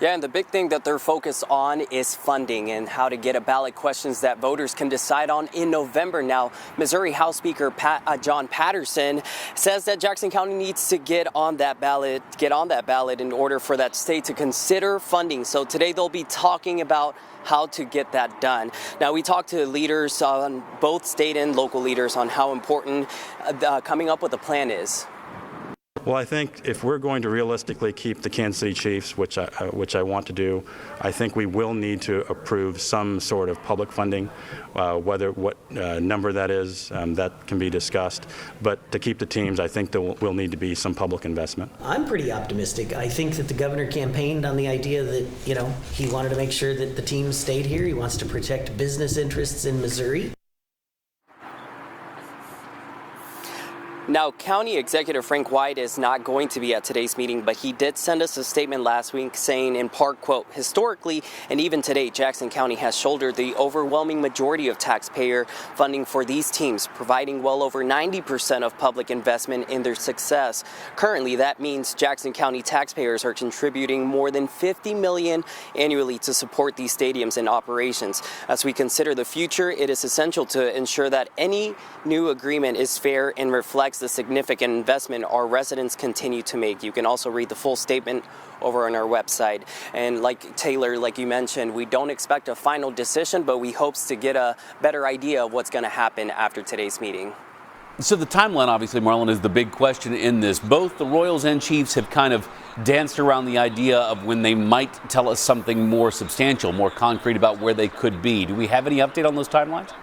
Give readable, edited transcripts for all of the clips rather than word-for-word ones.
Yeah, and the big thing that they're focused on is funding and how to get a ballot questions that voters can decide on in November. Now, Missouri House Speaker John Patterson says that Jackson County needs to get on that ballot in order for that state to consider funding. So today they'll be talking about how to get that done. Now, we talked to leaders on both state and local leaders on how important coming up with a plan is. Well, I think if we're going to realistically keep the Kansas City Chiefs, which I want to do, I think we will need to approve some sort of public funding, what number that is, that can be discussed. But to keep the teams, I think there will need to be some public investment. I'm pretty optimistic. I think that the governor campaigned on the idea that, he wanted to make sure that the teams stayed here. He wants to protect business interests in Missouri. Now, County Executive Frank White is not going to be at today's meeting, but he did send us a statement last week saying, in part, quote, historically and even today, Jackson County has shouldered the overwhelming majority of taxpayer funding for these teams, providing well over 90% of public investment in their success. Currently, that means Jackson County taxpayers are contributing more than $50 million annually to support these stadiums and operations. As we consider the future, it is essential to ensure that any new agreement is fair and reflects the significant investment our residents continue to make. You can also read the full statement over on our website. And like Taylor, like you mentioned, we don't expect a final decision, but we hope to get a better idea of what's going to happen after today's meeting. So the timeline, obviously, Marlon, is the big question in this. Both the Royals and Chiefs have kind of danced around the idea of when they might tell us something more substantial, more concrete about where they could be. Do we have any update on those timelines?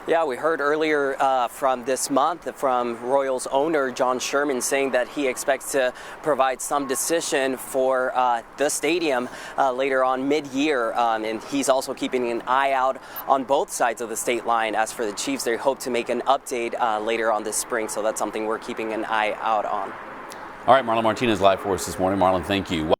Yeah, we heard earlier from this month from Royals owner John Sherman saying that he expects to provide some decision for the stadium later on mid-year. And he's also keeping an eye out on both sides of the state line. As for the Chiefs, they hope to make an update later on this spring. So that's something we're keeping an eye out on. All right, Marlon Martinez live for us this morning. Marlon, thank you.